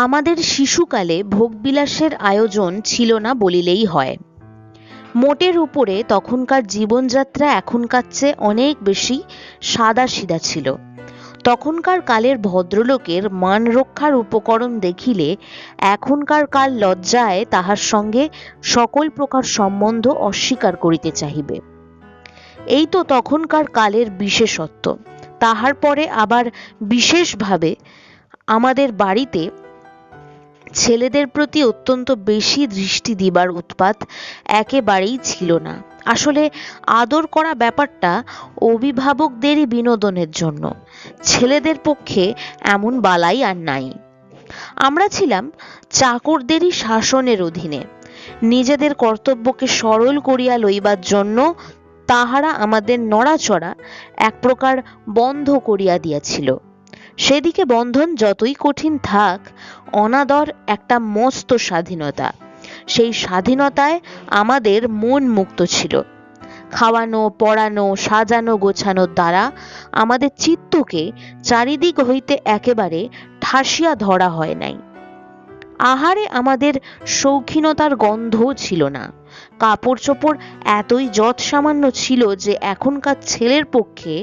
আমাদের শিশুকালে ভোগবিলাসের আয়োজন ছিল না বলিলেই হয়। মোটের উপরে তখনকার জীবনযাত্রা এখনকার চেয়ে অনেক বেশি সাদাসিধা ছিল। তখনকার কালের ভদ্রলোকের মান রক্ষার উপকরণ দেখিলে এখনকার কাল লজ্জায় তাহার সঙ্গে সকল প্রকার সম্বন্ধ অস্বীকার করিতে চাহিবে। এই তো তখনকার কালের বিশেষত্ব। তাহার পরে আবার বিশেষভাবে আমাদের বাড়িতে ছেলেদের প্রতি অত্যন্ত বেশি দৃষ্টি দিবার উৎপাত একেবারেই ছিল না। আসলে আদর করা ব্যাপারটা অভিভাবকদেরই বিনোদনের জন্য, ছেলেদের পক্ষে এমন বালাই আর নাই। আমরা ছিলাম চাকরদেরই শাসনের অধীনে। নিজেদের কর্তব্যকে সরল করিয়া লইবার জন্য তাহারা আমাদের নড়াচড়া এক প্রকার বন্ধ করিয়া দিয়াছিল। সেদিকে বন্ধন যতই কঠিন থাক, অনাদর একটা মস্ত স্বাধীনতা। সেই স্বাধীনতায় আমাদের মন মুক্ত ছিল। খাওয়ানো, পড়ানো, সাজানো গোছানোর দ্বারা আমাদের চিত্তকে চারিদিক হইতে একেবারে ঠাসিয়া ধরা হয় নাই। আহারে আমাদের শৌখিনতার গন্ধও ছিল না। কাপড় চোপড় এতই যৎ সামান্য ছিল যে এখনকার ছেলের পক্ষে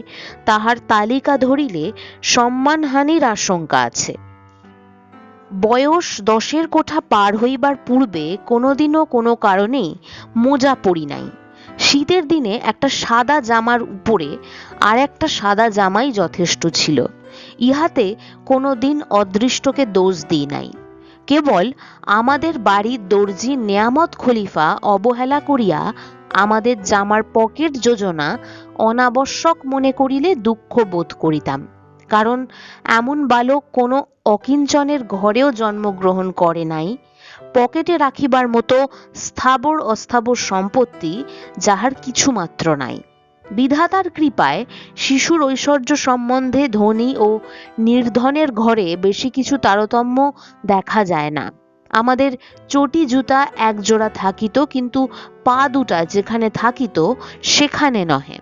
তাহার তালিকা ধরিলে সম্মানহানির আশঙ্কা আছে। বয়স 10-এর কোঠা পার হইবার পূর্বে কোনোদিনও কোনো কারণেই মোজা পরি নাই। শীতের দিনে একটা সাদা জামার উপরে আর একটা সাদা জামাই যথেষ্ট ছিল। ইহাতে কোনো দিন অদৃষ্টকে দোষ দিই নাই। কেবল আমাদের বাড়ির দর্জি নেয়ামত খলিফা অবহেলা করিয়া আমাদের জামার পকেট যোজনা অনাবশ্যক মনে করিলে দুঃখ বোধ করিতাম। কারণ এমন বালক কোনো অকিঞ্চনের ঘরেও জন্মগ্রহণ করে নাই। পকেটে রাখিবার মতো স্থাবর অস্থাবর সম্পত্তি যাহার কিছুমাত্র নাই। বিধাতার কৃপায় শিশুর ঐশ্বর্য সম্বন্ধে ধনী ও নির্ধনের ঘরে বেশি কিছু তারতম্য দেখা যায় না। আমাদের চটি জুতা একজোড়া থাকিত, কিন্তু পা দুটা যেখানে থাকিত সেখানে নহে।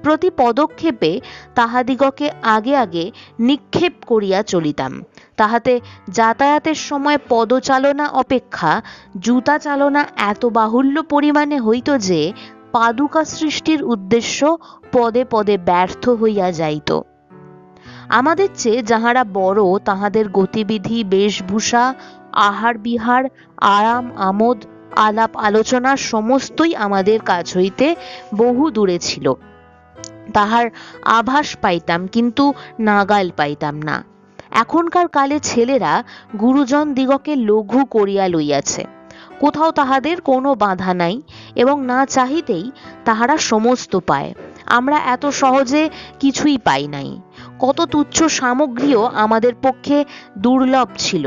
প্রতি পদক্ষেপে তাহাদিগকে আগে আগে নিক্ষেপ করিয়া চলিতাম। তাহাতে যাতায়াতের সময় পদচালনা অপেক্ষা জুতা চালনা এত বাহুল্য পরিমাণে হইত যে পাদুকা সৃষ্টির উদ্দেশ্য পদে পদে ব্যর্থ হইয়া যাইত। আমাদের চেয়ে যাহারা বড়, তাহাদের গতিবিধি, বেশভূষা, আহার বিহার, আরাম আমোদ, আলাপ আলোচনা সমস্তই আমাদের কাছ হইতে বহু দূরে ছিল। তাহার আভাস পাইতাম, কিন্তু নাগাল পাইতাম না। এখনকার কালে ছেলেরা গুরুজন দিগকে লঘু করিয়া লইয়াছে। কোথাও তাহাদের কোনো বাধা নাই এবং না চাহিতেই তাহারা সমস্ত পায়। আমরা এত সহজে কিছুই পাই নাই। কত তুচ্ছ সামগ্রীও আমাদের পক্ষে দুর্লভ ছিল।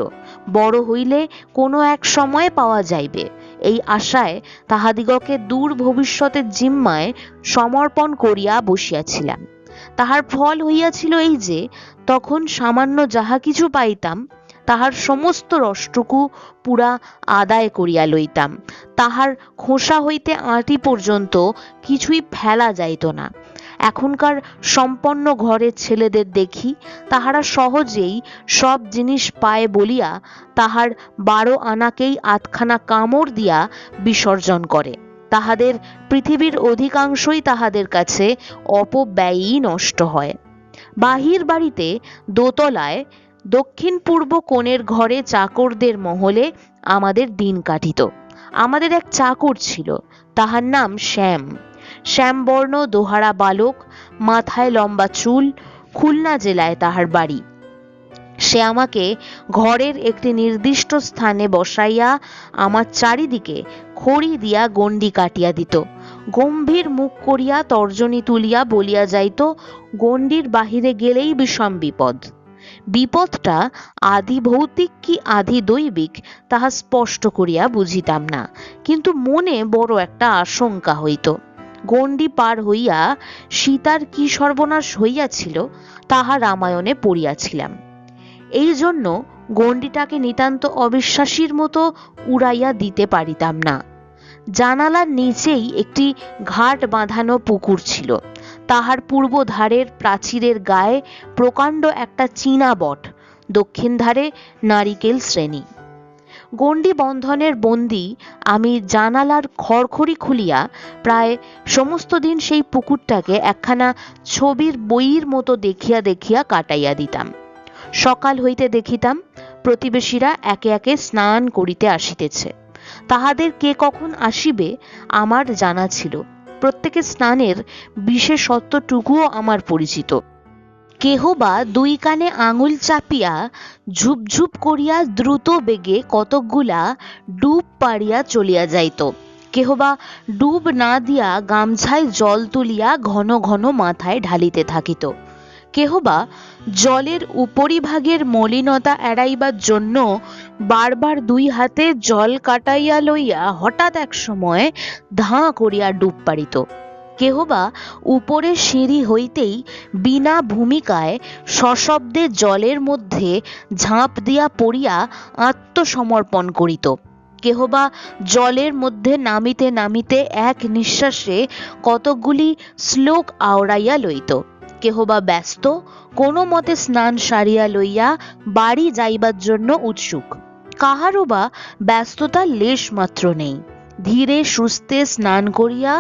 বড় হইলে কোনো এক সময়ে পাওয়া যাইবে, এই আশায় তাহাদিগকে দূর ভবিষ্যতের জিম্মায় সমর্পণ করিয়া বসিয়াছিলাম। তাহার ফল হইয়াছিল এই যে তখন সামান্য যাহা কিছু পাইতাম তাহার সমস্ত রসটুকু পুরা আদায় করিয়া লইতাম। তাহার খোসা হইতে আঁটি পর্যন্ত কিছুই ফেলা যাইত না। এখনকার সম্পন্ন ঘরের ছেলেদের দেখি, তাহারা সহজেই সব জিনিস পায় বলিয়া তাহার 12 আনাকেই 8খানা কামড় দিয়া বিসর্জন করে। তাহাদের পৃথিবীর অধিকাংশই তাহাদের কাছে অপব্যয়ই নষ্ট হয়। বাহির বাড়িতে দোতলায় দক্ষিণ পূর্ব কোণের ঘরে চাকরদের মহলে আমাদের দিন কাটিত। আমাদের এক চাকর ছিল, তাহার নাম শ্যাম। শ্যামবর্ণ দোহারা বালক, মাথায় লম্বা চুল, খুলনা জেলায় তাহার বাড়ি। সে আমাকে ঘরের একটি নির্দিষ্ট স্থানে বসাইয়া আমার চারিদিকে খড়ি দিয়া গণ্ডি কাটিয়া দিত। গম্ভীর মুখ করিয়া তর্জনী তুলিয়া বলিয়া যাইত, গণ্ডির বাহিরে গেলেই বিষম বিপদ। বিপদটা আদি ভৌতিক কি আদি দৈবিক তাহা স্পষ্ট করিয়া বুঝিতাম না, কিন্তু মনে বড় একটা আশঙ্কা হইত। গণ্ডি পার হইয়া সীতার কি সর্বনাশ হইয়াছিল তাহা রামায়ণে পড়িয়াছিলাম। এই জন্য গণ্ডিটাকে নিতান্ত অবিশ্বাসীর মতো উড়াইয়া দিতে পারিতাম না। জানালার নিচেই একটি ঘাট বাঁধানো পুকুর ছিল। তাহার পূর্ব ধারের প্রাচীরের গায়ে প্রকাণ্ড একটা চীনা বট, দক্ষিণ ধারে নারিকেল শ্রেণী। গণ্ডি বন্ধনের বন্দি আমি জানালার খড়খড়ি খুলিয়া প্রায় সমস্ত দিন সেই পুকুরটাকে একখানা ছবির বইয়ের মতো দেখিয়া দেখিয়া কাটাইয়া দিতাম। সকাল হইতে দেখিতাম প্রতিবেশীরা একে একে স্নান করিতে আসিতেছে। তাহাদের কে কখন আসিবে আমার জানা ছিল। প্রত্যেকের স্নানের বিশেষত্বটুকুও আমার পরিচিত। কেহ বা দুই কানে আঙুল চাপিয়া ঝুপঝুপ করিয়া দ্রুত বেগে কতকগুলা ডুব পাড়িয়া চলিয়া যাইত। কেহ বা ডুব না দিয়া গামছায় জল তুলিয়া ঘন ঘন মাথায় ঢালিতে থাকিত। কেহ বা জলের উপরিভাগের মলিনতা এড়াইবার জন্য বারবার দুই হাতে জল কাটাইয়া লইয়া হঠাৎ এক সময় ধাঁ করিয়া ডুব পাড়িত। কেহ বা উপরে সিঁড়ি হইতেই বিনা ভূমিকায় সশব্দে জলের মধ্যে ঝাঁপ দিয়া পড়িয়া আত্মসমর্পণ করিত। কেহ বা জলের মধ্যে নামিতে নামিতে এক নিঃশ্বাসে কতকগুলি শ্লোক আওড়াইয়া লইত। কেহ বা ব্যস্ত কোনো মতে স্নান সারিয়া লইয়া বাড়ি যাইবার জন্য উৎসুক। কাহারও বা ব্যস্ততার লেশ মাত্র নেই। ধীরে সুস্থে স্নান করিয়া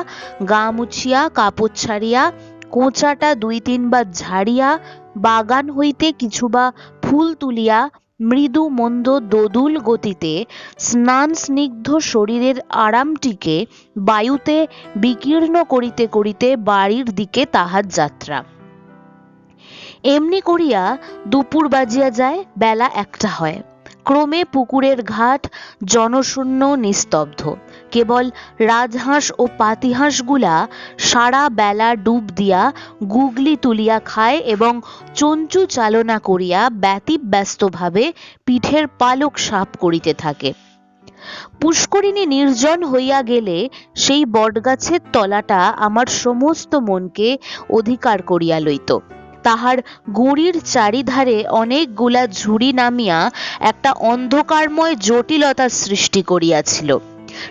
গা মুছিয়া কাপড় ছাড়িয়া কোঁচাটা দুই তিনবার ঝাড়িয়া বাগান হইতে কিছু বা ফুল তুলিয়া মৃদু মন্দ দোদুল গতিতে স্নান স্নিগ্ধ শরীরের আরামটিকে বায়ুতে বিকীর্ণ করিতে করিতে বাড়ির দিকে তাহার যাত্রা। এমনি করিয়া দুপুর বাজিয়া যায়, বেলা একটা হয়। ক্রমে পুকুরের ঘাট জনশূন্য নিস্তব্ধ। কেবল রাজহাঁস ও পাতিহাঁসগুলা সারা বেলা ডুব দিয়া গুগলি তুলিয়া খায় এবং চঞ্চু চালনা করিয়া ব্যতিব্যস্তভাবে পিঠের পালক সাফ করিতে থাকে। পুষ্করিণী নির্জন হইয়া গেলে সেই বটগাছের তলাটা আমার সমস্ত মনকে অধিকার করিয়া লইত। তাহার গুঁড়ির চারিধারে অনেকগুলা ঝুড়ি নামিয়া একটা অন্ধকারময় জটিলতার সৃষ্টি করিয়াছিল।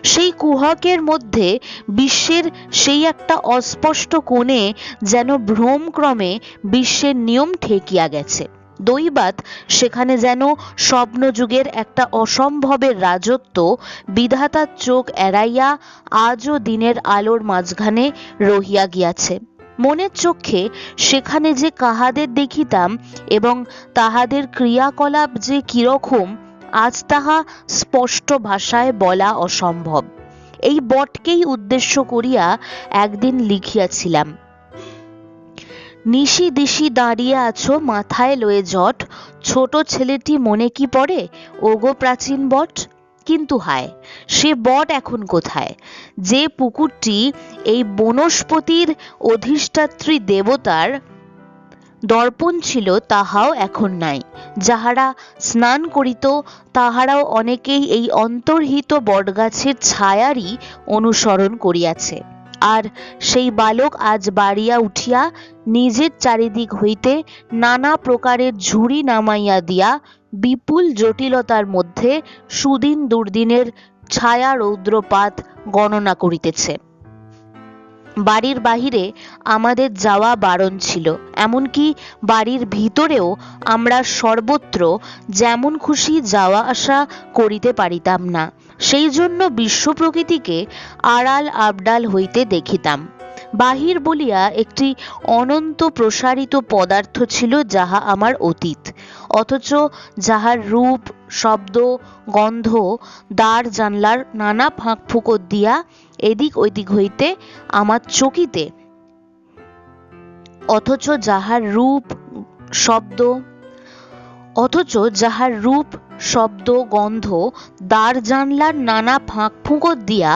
সেই কুহকের মধ্যে বিশ্বের সেই একটা অস্পষ্ট কোণে যেন ভ্রমক্রমে বিশ্বের নিয়ম ঠেকিয়া গেছে। দৈবাৎ সেখানে যেন স্বপ্নযুগের একটা অসম্ভবের রাজত্ব বিধাতার চোখ এড়াইয়া আজও দিনের আলোর মাঝখানে রহিয়া গিয়াছে। মনের চক্ষে সেখানে যে কাহাদের দেখিতাম এবং তাহাদের ক্রিয়াকলাপ যে কিরকম, আজ তাহা স্পষ্ট ভাষায় বলা অসম্ভব। এই বটকেই উদ্দেশ্য করিয়া একদিন লিখিয়াছিলাম, নিশি দিশি দাঁড়িয়ে আছো মাথায় লয়ে জট, ছোট ছেলেটি মনে কি পড়ে ওগো প্রাচীন বট। কিন্তু হায়, সে বট এখন কোথায়? যে পুকুরটি এই বনস্পতির অধিষ্ঠাত্রী দেবতার দর্পণ ছিল তাহাও এখন নাই। যাহারা স্নান করিত তাহারাও অনেকেই এই অন্তর্হিত বটগাছের ছায়ারই অনুসরণ করিয়াছে। আর সেই বালক আজ বাড়িয়া উঠিয়া নিজের চারিদিক হইতে নানা প্রকারের ঝুড়ি নামাইয়া দিয়া বিপুল জটিলতার মধ্যে সুদিন দুর্দিনের ছায়া রৌদ্রপাত গণনা করিতেছে। বাড়ির বাহিরে আমাদের যাওয়া বারণ ছিল, এমনকি বাড়ির ভিতরেও আমরা সর্বত্র যেমন খুশি যাওয়া আসা করিতে পারিতাম না। সেই জন্য বিশ্ব প্রকৃতিকে আড়াল আবডাল হইতে দেখিতাম। বাহির বলিয়া একটি অনন্ত প্রসারিত পদার্থ ছিল, যাহা আমার অতীত, অথচ যাহার রূপ শব্দ গন্ধ দ্বার জানলার নানা ফাঁক ফুকর দিয়া এদিক ওইদিক হইতে আমার চকিতে, অথচ যাহার রূপ শব্দ গন্ধ দ্বার জানলার নানা ফাঁক ফুঁকর দিয়া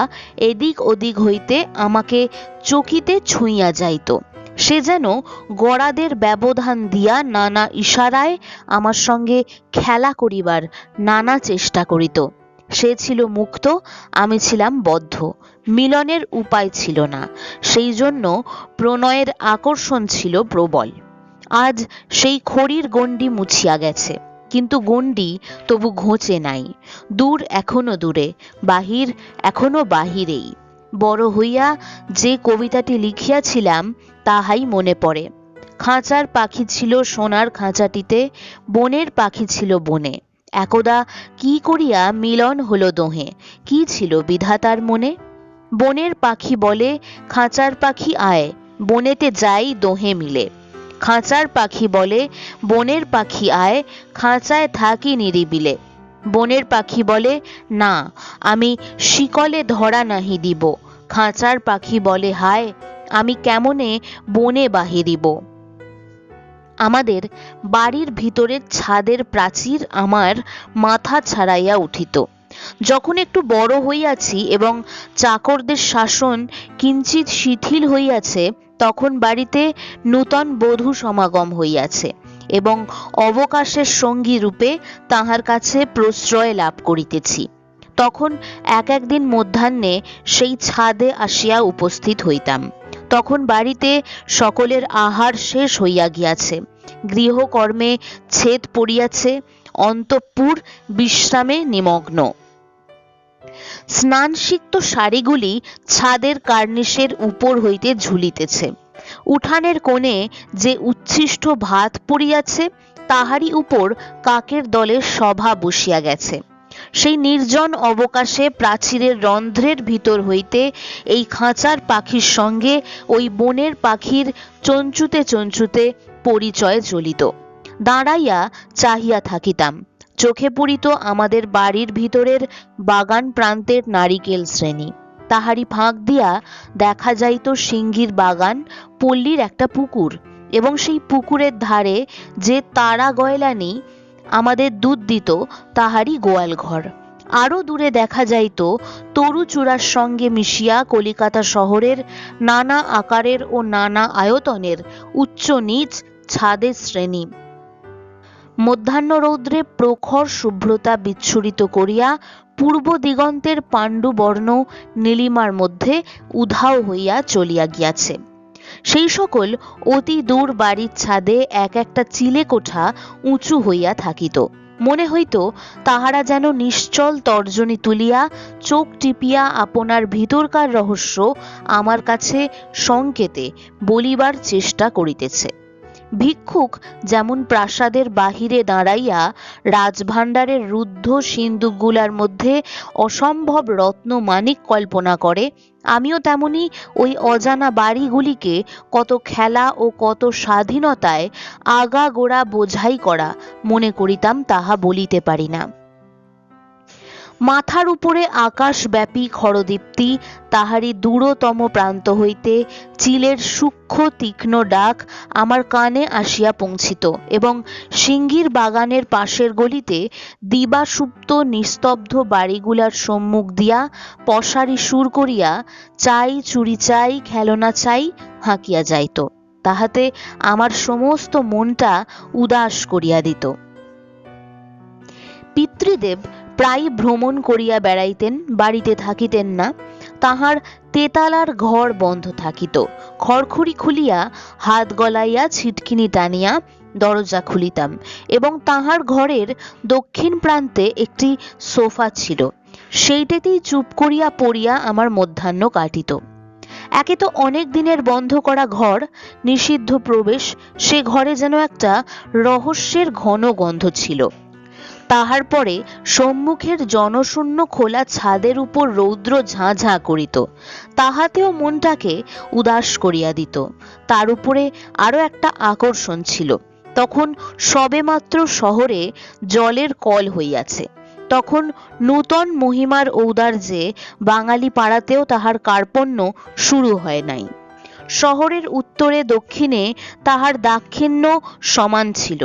এদিক ওদিক হইতে আমাকে চকিতে ছুঁইয়া যাইত। সে যেন গড়াদের ব্যবধান দিয়া নানা ইশারায় আমার সঙ্গে খেলা করিবার নানা চেষ্টা করিত। সে ছিল মুক্ত, আমি ছিলাম বদ্ধ। মিলনের উপায় ছিল না, সেই জন্য প্রণয়ের আকর্ষণ ছিল প্রবল। আজ সেই খড়ির গণ্ডি মুছিয়া গেছে, কিন্তু গণ্ডি তবু ঘোচে নাই। দূর এখনো দূরে, বাহির এখনো বাহিরেই। বড় হইয়া যে কবিতাটি লিখিয়াছিলাম তাহাই মনে পড়ে। খাঁচার পাখি ছিল সোনার খাঁচাটিতে, বনের পাখি ছিল বনে। একদা কি করিয়া মিলন হলো দোহে, কি ছিল বিধাতার মনে। বনের পাখি বলে খাঁচার পাখি আয়, বনেতে যাই দোহে মিলে। খাঁচার পাখি বলে বনের পাখি আয়, খাঁচায় থাকি নিরিবিলে। বনের পাখি বলে না, আমি শিকলে ধরা নাহি দিব। খাঁচার পাখি বলে হায়, আমি কেমনে বনে বাহিরিব। আমাদের বাড়ির ভিতরের ছাদের প্রাচীর আমার মাথা ছাড়াইয়া উঠিত। যখন একটু বড় হইয়াছি এবং চাকরদের শাসন কিঞ্চিৎ শিথিল হইয়াছে, তখন বাড়িতে নূতন বধূ সমাগম হইয়াছে এবং অবকাশের সঙ্গী রূপে তাহার কাছে প্রশ্রয় লাভ করিতেছি। তখন একদিন মধ্যাহ্নে সেই ছাদে আসিয়া উপস্থিত হইতাম। তখন বাড়িতে সকলের আহার শেষ হইয়া গিয়াছে, গৃহকর্মে ছেদ পড়িয়াছে, অন্তঃপুর বিশ্রামে নিমগ্ন। স্নানসিক্ত শাড়িগুলি ছাদের কার্নিশের উপর হইতে ঝুলিতেছে। উঠানের কোণে যে উচ্ছিষ্ট ভাত পড়িয়াছে, তাহারই উপর কাকের দলের সভা বসিয়া গেছে। সেই নির্জন অবকাশে প্রাচীরের রন্ধ্রের ভিতর হইতে এই খাঁচার পাখির সঙ্গে ওই বনের পাখির চঞ্চুতে চঞ্চুতে পরিচয় চলিত। দাঁড়াইয়া চাহিয়া থাকিতাম। চোখে পড়িত আমাদের বাড়ির ভিতরের বাগান প্রান্তের নারিকেল শ্রেণী। তাহারি ফাঁক দিয়া দেখা যাইত সিংহীর বাগান, পল্লীর একটা পুকুর, এবং সেই পুকুরের ধারে যে তারা গয়লানি আমাদের দুধ দিত, তাহারই গোয়াল ঘর। আরো দূরে দেখা যাইত তরু চূড়ার সঙ্গে মিশিয়া কলিকাতা শহরের নানা আকারের ও নানা আয়তনের উচ্চ নীচ ছাদের শ্রেণী। মধ্যাহ্ন রৌদ্রে প্রখর শুভ্রতা বিচ্ছুরিত করিয়া পূর্ব দিগন্তের পাণ্ডুবর্ণ নীলিমার মধ্যে উধাও হইয়া চলিয়া গিয়াছে। সেই সকল অতি দূর বাড়ির ছাদে এক একটা চিলে কোঠা উঁচু হইয়া থাকিত। মনে হইত তাহারা যেন নিশ্চল তর্জনী তুলিয়া চোখ টিপিয়া আপনার ভিতরকার রহস্য আমার কাছে সংকেতে বলিবার চেষ্টা করিতেছে। ভিক্ষুক যেমন প্রাসাদের বাহিরে দাঁড়াইয়া রাজভাণ্ডারের রুদ্ধ সিন্দুকগুলার মধ্যে অসম্ভব রত্ন মানিক কল্পনা করে, আমিও তেমনি ওই অজানা বাড়িগুলিকে কত খেলা ও কত স্বাধীনতায় আগাগোড়া বোঝাই করা মনে করিতাম, তাহা বলিতে পারি না। মাথার উপরে আকাশব্যাপী খরদীপ্তি, তাহারই দূরতম প্রান্ত হইতে চিলের সূক্ষ্ম তীক্ষ্ণ ডাক আমার কানে আসিয়া পৌঁছিত, এবং সিংহীর বাগানের পাশের গলিতে দিবাসুপ্ত নিস্তব্ধ বাড়িগুলার সম্মুখ দিয়া পশারি সুর করিয়া চাই চুরি চাই খেলনা চাই হাঁকিয়া যাইত। তাহাতে আমার সমস্ত মনটা উদাস করিয়া দিত। পিতৃদেব প্রায় ভ্রমণ করিয়া বেড়াইতেন, বাড়িতে থাকিতেন না। তাহার তেতালার ঘর বন্ধ থাকিত। খড়খড়ি খুলিয়া হাত গলাইয়া ছিটকিনি টানিয়া দরজা খুলিতাম, এবং তাহার ঘরের দক্ষিণ প্রান্তে একটি সোফা ছিল, সেইটাতেই চুপ করিয়া পড়িয়া আমার মধ্যাহ্ন কাটিত। একে তো অনেক দিনের বন্ধ করা ঘর, নিষিদ্ধ প্রবেশ, সে ঘরে যেন একটা রহস্যের ঘন গন্ধ ছিল। তাহার পরে সম্মুখের জনশূন্য খোলা ছাদের উপর রৌদ্র ঝাঁ ঝাঁ করিত, তাহাতেও মনটাকে উদাস করিয়া দিত। তার উপরে আরো একটা আকর্ষণ ছিল, তখন সবেমাত্র শহরে জলের কল হইয়াছে। তখন নূতন মহিমার ঔদার্যে বাঙালি পাড়াতেও তাহার কার্পণ্য শুরু হয় নাই। শহরের উত্তরে দক্ষিণে তাহার দাক্ষিণ্য সমান ছিল।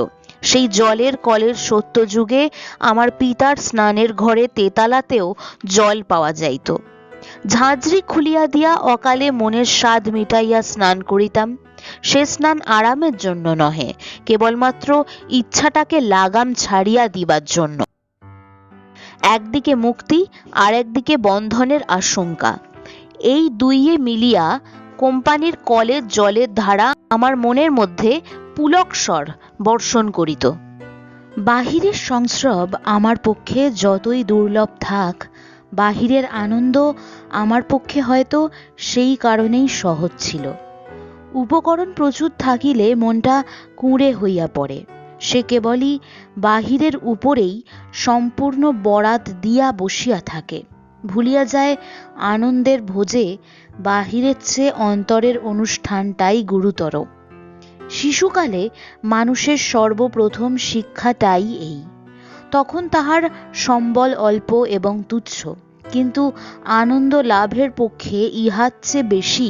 সেই জলের কলের সত্যযুগে আমার পিতার স্নানের ঘরে তেতালাতেও জল পাওয়া যাইত। ঝাঁঝরি খুলিয়া দিয়া অকালে মনের স্বাদ মিটাইয়া স্নান করিতাম। সে স্নান আরামের জন্য নহে, কেবলমাত্র ইচ্ছাটাকে লাগাম ছাড়িয়া দিবার জন্য। একদিকে মুক্তি, আর একদিকে বন্ধনের আশঙ্কা, এই দুইয়ে মিলিয়া কোম্পানির কলের জলের ধারা আমার মনের মধ্যে পুলকস্বর বর্ষণ করিত। বাহিরের সংস্রব আমার পক্ষে যতই দুর্লভ থাক, বাহিরের আনন্দ আমার পক্ষে হয়তো সেই কারণেই সহজ ছিল। উপকরণ প্রচুর থাকিলে মনটা কুঁড়ে হইয়া পড়ে। সে কেবলই বাহিরের উপরেই সম্পূর্ণ বরাত দিয়া বসিয়া থাকে, ভুলিয়া যায় আনন্দের ভোজে বাহিরের চেয়ে অন্তরের অনুষ্ঠানটাই গুরুতর। শিশুকালে মানুষের সর্বপ্রথম শিক্ষাটাই এই। তখন তাহার সম্বল অল্প এবং তুচ্ছ, কিন্তু আনন্দ লাভের পক্ষে ইহার চেয়ে বেশি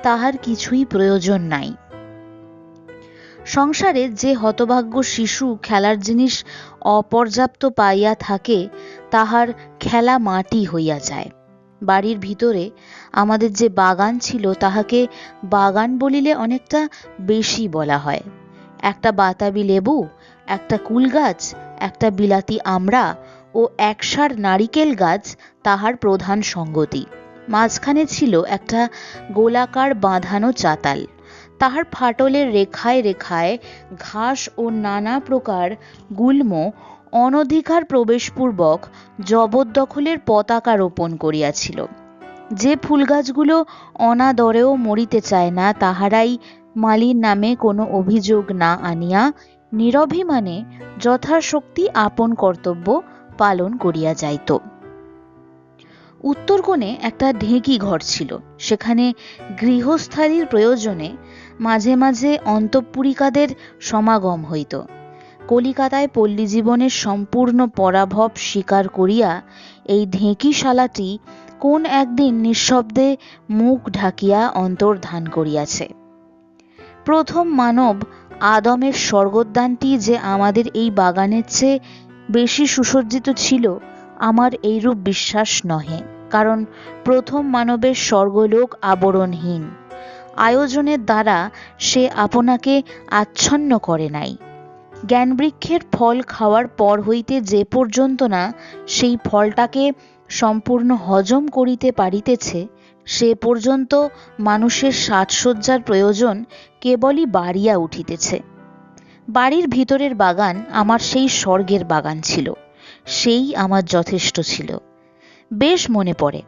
তাহার কিছুই প্রয়োজন নাই। সংসারে যে হতভাগ্য শিশু খেলার জিনিস অপর্যাপ্ত পাইয়া থাকে, তাহার খেলা মাটি হইয়া যায়। বাড়ির ভিতরে আমাদের যে বাগান ছিল, তাহাকে বাগান বলিলে অনেকটা বেশি বলা হয়। একটা বাতাবি লেবু, একটা কুল গাছ, একটা বিলাতি আমড়া ও একসার নারিকেল গাছ তাহার প্রধান সঙ্গতি। মাঝখানে ছিল একটা গোলাকার বাঁধানো চাতাল, তাহার ফাটলের রেখায় রেখায় ঘাস ও নানা প্রকার গুল্ম অনধিকার প্রবেশপূর্বক জবরদখলের পতাকা রোপণ করিয়াছিল। যে ফুল গাছগুলো অনাদরেও মরিতে চায় না, তাহারাই মালির নামে কোনো অভিযোগ না আনিয়া নিরভিমানে যথাশক্তি আপন কর্তব্য পালন করিয়া যাইত। উত্তর কোণে একটা ঢেঁকি ঘর ছিল। সেখানে গৃহস্থালির প্রয়োজনে মাঝে মাঝে অন্তঃপুরিকাদের সমাগম হইত। কলিকাতায় পল্লী জীবনের সম্পূর্ণ পরাভব স্বীকার করিয়া এই ঢেঁকিশালাটি কোন একদিন নিঃশব্দে মুখ ঢাকিয়া অন্তর্ধান করিয়াছে। প্রথম মানব আদমের স্বর্গোদ্যানটি যে আমাদের এই বাগানের চেয়ে বেশি সুসজ্জিত ছিল, আমার এইরূপ বিশ্বাস নহে। কারণ প্রথম মানবের স্বর্গলোক আবরণহীন। আয়োজনের দ্বারা সে আপনাকে আচ্ছন্ন করে নাই। জ্ঞানবৃক্ষের ফল খাওয়ার পর হইতে যে পর্যন্ত না সেই ফলটাকে সম্পূর্ণ হজম করিতে পারিতেছে, সে পর্যন্ত মানুষের সাজসজ্জার প্রয়োজন কেবলই বাড়িয়া উঠিতেছে। বাড়ির ভিতরের বাগান আমার সেই স্বর্গের বাগান ছিল, সেই আমার যথেষ্ট ছিল। বেশ মনে পড়ে,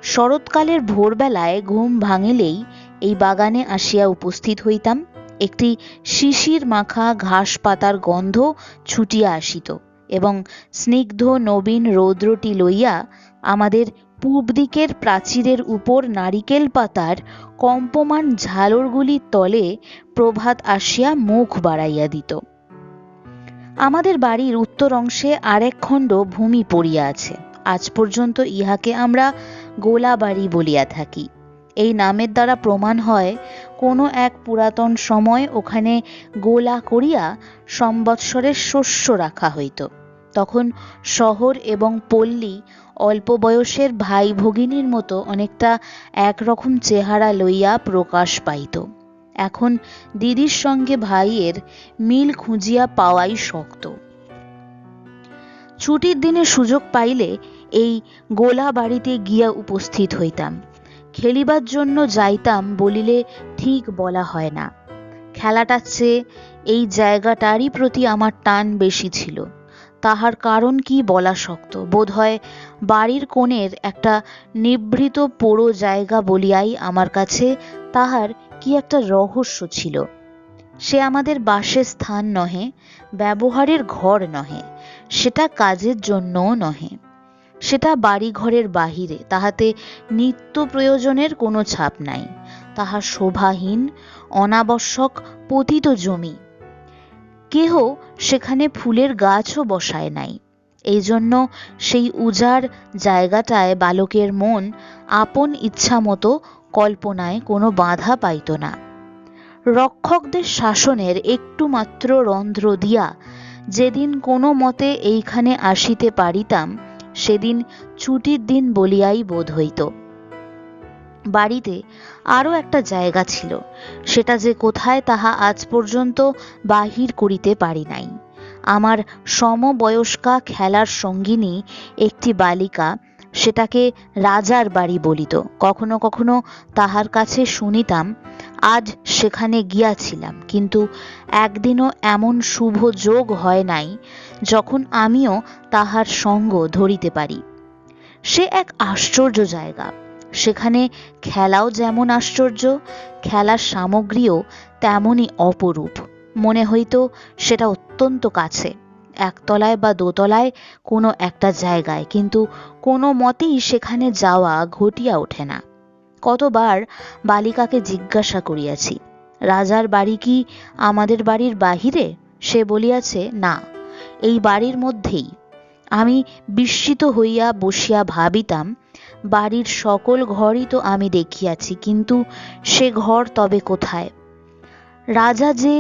শরৎকালের ভোরবেলায় ঘুম ভাঙিলেই এই বাগানে আসিয়া উপস্থিত হইতাম। একটি শিশির মাখা ঘাস পাতার গন্ধ ছুটিয়া আসিত এবং স্নিগ্ধ নবীন রৌদ্রটি লইয়া আমাদের পূব দিকের প্রাচীরের উপর নারিকেল পাতার কম্পমান ঝালরগুলির তলে প্রভাত আসিয়া মুখ বাড়াইয়া দিত। আমাদের বাড়ির উত্তর অংশে আরেক খণ্ড ভূমি পড়িয়া আছে। আজ পর্যন্ত ইহাকে আমরা গোলাবাড়ি বলিয়া থাকি। এই নামের দ্বারা প্রমাণ হয় কোনো এক পুরাতন সময় ওখানে গোলা করিয়া সম্বৎসরের শস্য রাখা হইত। তখন শহর এবং পল্লী অল্প বয়সের ভাই ভগিনীর মতো অনেকটা একরকম চেহারা লইয়া প্রকাশ পাইত। এখন দিদির সঙ্গে ভাইয়ের মিল খুঁজিয়া পাওয়াই শক্ত। ছুটির দিনে সুযোগ পাইলে এই গোলা বাড়িতে গিয়া উপস্থিত হইতাম। খেলিবার জন্য যাইতাম বলিলে ঠিক বলা হয় না। খেলাটার চেয়ে এই জায়গাটারই প্রতি আমার টান বেশি ছিল। তাহার কারণ কি বলা শক্ত। বোধ হয় বাড়ির কোণের একটা নিভৃত পোড়ো জায়গা বলিয়াই আমার কাছে তাহার কি একটা রহস্য ছিল। সে আমাদের বাসের স্থান নহে, ব্যবহারের ঘর নহে, সেটা কাজের জন্যও নহে। সেটা বাড়িঘরের বাহিরে, তাহাতে নিত্য প্রয়োজনের কোনো ছাপ নাই। তাহা শোভাহীন অনাবশ্যক পতিত জমি। কেহ সেখানে ফুলের গাছও বসায় নাই। এই জন্য সেই উজাড় জায়গাটায় বালকের মন আপন ইচ্ছা মতো কল্পনায় কোনো বাধা পাইত না। রক্ষকদের শাসনের একটু মাত্র রন্ধ্র দিয়া যেদিন কোনো মতে এইখানে আসিতে পারিতাম, সেদিন ছুটির দিন বলিয়াই বোধ হইত। বাড়িতে আরও একটা জায়গা ছিল, সেটা যে কোথায় তাহা আজ পর্যন্ত বাহির করিতে পারি নাই। আমার সমবয়স্কা খেলার সঙ্গিনী একটি বালিকা সেটাকে রাজার বাড়ি বলিত। কখনো কখনো তাহার কাছে শুনিতাম, আজ সেখানে গিয়াছিলাম, কিন্তু একদিনও এমন শুভ যোগ হয় নাই যখন আমিও তাহার সঙ্গ ধরিতে পারি। সে এক আশ্চর্য জায়গা। সেখানে খেলাও যেমন আশ্চর্য, খেলার সামগ্রীও তেমনই অপরূপ। মনে হইতো সেটা অত্যন্ত কাছে, একতলায় বা দোতলায় কোনো একটা জায়গায়, কিন্তু কোনো মতেই সেখানে যাওয়া ঘটিয়া ওঠে না। কতবার বালিকাকে জিজ্ঞাসা করিয়াছি, রাজার বাড়ি কি আমাদের বাড়ির বাহিরে? সে বলিয়াছে, না, এই বাড়ির মধ্যেই। আমি বিস্মিত হইয়া বসিয়া ভাবিতাম, বাড়ির সকল ঘরই তো আমি দেখিয়াছি, কিন্তু সে ঘর তবে কোথায়? রাজা যে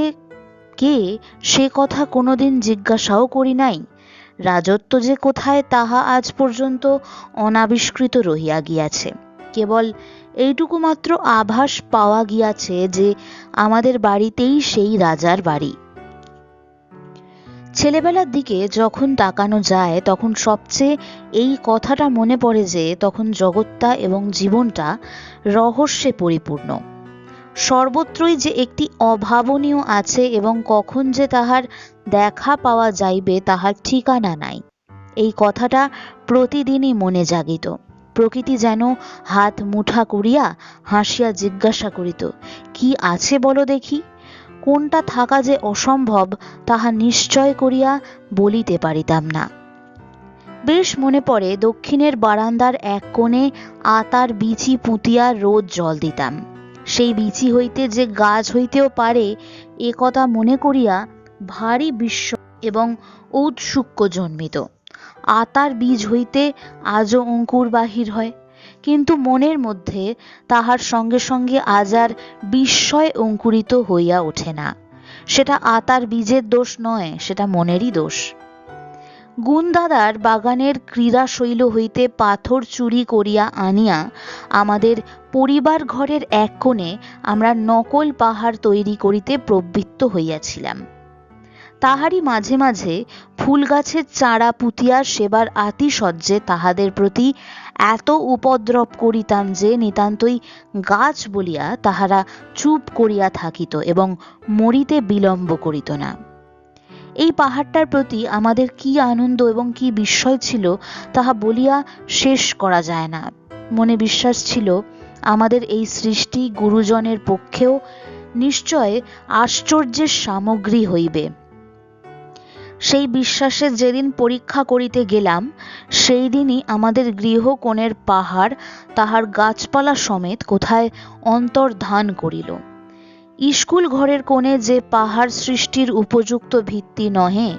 কে সে কথা কোনোদিন জিজ্ঞাসাও করি নাই। রাজত্ব যে কোথায় তাহা আজ পর্যন্ত অনাবিষ্কৃত রহিয়া গিয়াছে। কেবল এইটুকু মাত্র আভাস পাওয়া গিয়াছে যে আমাদের বাড়িতেই সেই রাজার বাড়ি। ছেলেবেলার দিকে যখন তাকানো যায় তখন সবচেয়ে এই কথাটা মনে পড়ে যে তখন জগৎটা এবং জীবনটা রহস্যে পরিপূর্ণ। সর্বত্রই যে একটি অভাবনীয় আছে এবং কখন যে তাহার দেখা পাওয়া যাইবে তাহার ঠিকানা নাই। এই কথাটা প্রতিদিনই মনে জাগিত। প্রকৃতি যেন হাত মুঠা করিয়া হাসিয়া জিজ্ঞাসা করিত, কি আছে বলো দেখি? কোনটা থাকা যে অসম্ভব তাহা নিশ্চয় করিয়া বলিতে পারিতাম না। বেশ মনে পড়ে দক্ষিণের বারান্দার এক কোণে আতার বিচি পুঁতিয়া রোজ জল দিতাম। সেই বিচি হইতে যে গাছ হইতেও পারে এ কথা মনে করিয়া ভারী বিস্ময় এবং ঔৎসুক্য জন্মিত। আতার বীজ হইতে আজও অঙ্কুর বাহির হয়, কিন্তু মনের মধ্যে তাহার সঙ্গে সঙ্গে আজ আর বিস্ময় অঙ্কুরিত হইয়া ওঠে না। সেটা আতার বীজের দোষ নয়, সেটা মনেরই দোষ। গুণদাদার বাগানের ক্রীড়াশৈল হইতে পাথর চুরি করিয়া আনিয়া আমাদের পরিবার ঘরের এক কোণে আমরা নকল পাহাড় তৈরি করিতে প্রবৃত্ত হইয়াছিলাম। তাহারই মাঝে মাঝে ফুল গাছের চারা পুঁতিয়া সেবার আতিশয্যে তাহাদের প্রতি এত উপদ্রব করিতাম যে নিতান্তই গাছ বলিয়া তাহারা চুপ করিয়া থাকিত এবং মরিতে বিলম্ব করিত না। এই পাহাড়টার প্রতি আমাদের কি আনন্দ এবং কি বিস্ময় ছিল তাহা বলিয়া শেষ করা যায় না। মনে বিশ্বাস ছিল আমাদের এই সৃষ্টি গুরুজনের পক্ষেও নিশ্চয় আশ্চর্যের সামগ্রী হইবে। সেই বিশ্বাসের যেদিন পরীক্ষা করিতে গেলাম সেই দিনই আমাদের গৃহকোণের পাহাড় তাহার গাছপালা সমেত কোথায় অন্তর্ধান করিল। স্কুল ঘরের কোণে যে পাহাড় সৃষ্টির উপযুক্ত ভিত্তি নহে,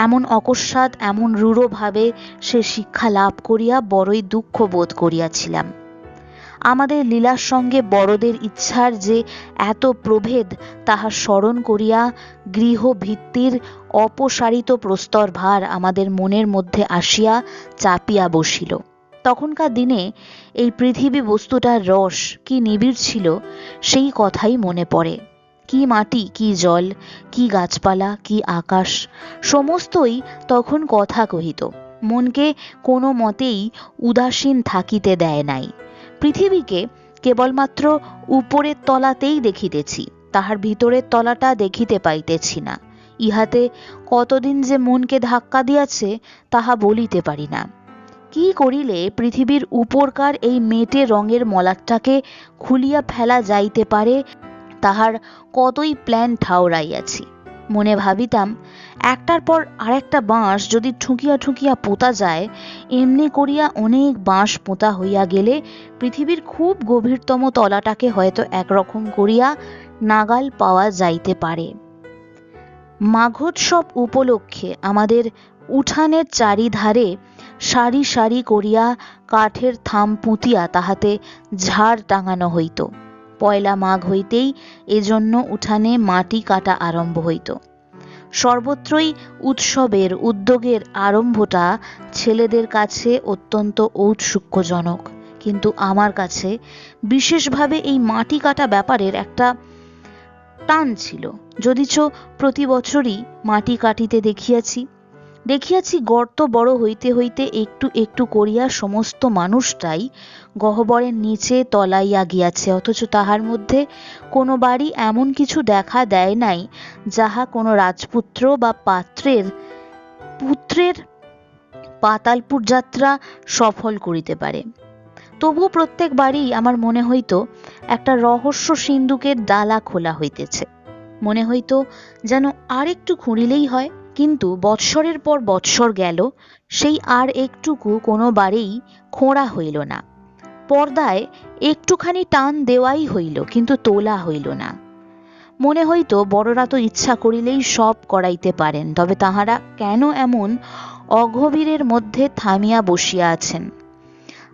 এমন অকস্মাৎ এমন রূঢ়ভাবে সে শিক্ষা লাভ করিয়া বড়ই দুঃখ বোধ করিয়াছিলাম। আমাদের লীলার সঙ্গে বড়দের ইচ্ছার যে এত প্রভেদ তাহা স্মরণ করিয়া গৃহ ভিত্তির অপসারিত প্রস্তর ভার আমাদের মনের মধ্যে আসিয়া চাপিয়া বসিল। তখনকার দিনে এই পৃথিবী বস্তুটার রস কি নিবিড় ছিল সেই কথাই মনে পড়ে। কি মাটি, কি জল, কি গাছপালা, কি আকাশ, সমস্তই তখন কথা কহিত, মনকে কোনো মতেই উদাসীন থাকিতে দেয় নাই। পৃথিবীকে কেবলমাত্র উপরের তলাতেই দেখিতেছি, তাহার ভিতরের তলাটা দেখিতে পাইতেছি না। ইহাতে কতদিন যে মনকে ধাক্কা দিয়াছে তাহা বলিতে পারি না। কি করিলে পৃথিবীর উপরকার এই মেটে রঙের মলাটটাকে খুলিয়া ফেলা যাইতে পারে তাহার কতই প্ল্যান ঠাউরাইয়াছি। মনে ভাবিতাম, একটার পর আরেকটা বাঁশ যদি ঠুকিয়া ঠুকিয়া পোতা যায়, এমনি করিয়া অনেক বাঁশ পোতা হইয়া গেলে পৃথিবীর খুব গভীরতম তলাটাকে হয়তো একরকম করিয়া নাগাল পাওয়া যাইতে পারে। মাঘোৎসব উপলক্ষে আমাদের উঠানের চারিধারে সারি সারি করিয়া কাঠের থাম পুঁতিয়া তাহাতে ঝাড় টাঙানো হইত। পয়লা মাঘ হইতেই এজন্য উঠানে মাটি কাটা আরম্ভ হইত। সর্বত্রই উৎসবের উদ্যোগের আরম্ভটা ছেলেদের কাছে অত্যন্ত ঔৎসুক্যজনক, কিন্তু আমার কাছে বিশেষভাবে এই মাটি কাটা ব্যাপারের একটা টান ছিল। যদিচ প্রতি বছরই মাটি কাটিতে দেখিয়াছি গর্ত বড় হইতে হইতে একটু একটু করিয়া সমস্ত মানুষটাই গহ্বরের নিচে তলাইয়া গিয়াছে, অথচ তাহার মধ্যে কোনো বাড়ি এমন কিছু দেখা দেয় নাই যাহা কোনো রাজপুত্র বা পুত্রের পাতালপুর যাত্রা সফল করিতে পারে। তবু প্রত্যেকবারই আমার মনে হইতো একটা রহস্য সিন্ধুকের ডালা খোলা হইতেছে। মনে হইতো যেন আর একটু খুঁড়িলেই হয়। কিন্তু বৎসরের পর বৎসর গেল, সেই আর একটুকু কোনোবারেই খোঁড়া হইল না। পর্দায় একটুখানি টান দেওয়াই হইল, কিন্তু তোলা হইল না। মনে হইতো বড়রা তো ইচ্ছা করিলেই সব করাইতে পারেন, তবে তাহারা কেন এমন অগভীরের মধ্যে থামিয়া বসিয়া আছেন।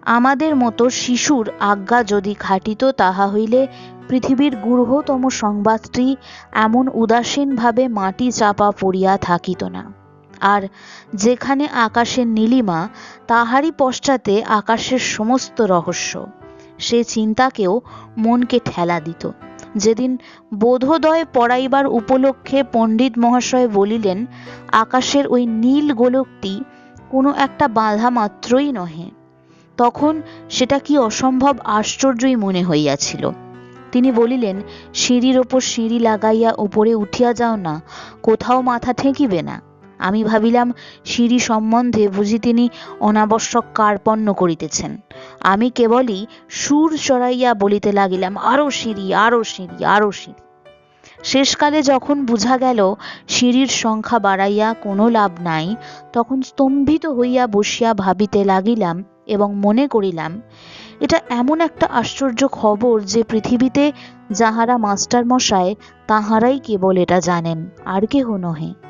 আমাদের মতো শিশুর আজ্ঞা যদি খাটিত, তাহা হইলে পৃথিবীর গূঢ়তম সংবাদটি এমন উদাসীনভাবে মাটি চাপা পড়িয়া থাকিত না। আর যেখানে আকাশের নীলিমা, তাহারই পশ্চাতে আকাশের সমস্ত রহস্য, সে চিন্তাকেও মনকে ঠেলা দিত। যেদিন বোধোদয় পড়াইবার উপলক্ষে পণ্ডিত মহাশয় বলিলেন, আকাশের ওই নীল গোলকটি কোনো একটা বাধা মাত্রই নহে, তখন সেটা কি অসম্ভব আশ্চর্যই মনে হইয়াছিল। তিনি বলিলেন, সিঁড়ির ওপর সিঁড়ি লাগাইয়া ওপরে উঠিয়া যাও না, কোথাও মাথা ঠেকিবে না। আমি ভাবিলাম সিঁড়ি সম্বন্ধে বুঝি তিনি অনাবশ্যক কার্পণ্য করিতেছেন। আমি কেবলই সুর চড়াইয়া বলিতে লাগিলাম, আরো সিঁড়ি, আরো সিঁড়ি, আরো সিঁড়ি। শেষকালে যখন বুঝা গেল সিঁড়ির সংখ্যা বাড়াইয়া কোনো লাভ নাই, তখন স্তম্ভিত হইয়া বসিয়া ভাবিতে লাগিলাম এবং মনে করিলাম, এটা এমন একটা আশ্চর্য খবর যে পৃথিবীতে যাহারা মাস্টার মশায়, তাহারাই কেবল এটা জানেন, আর কেহ নহে।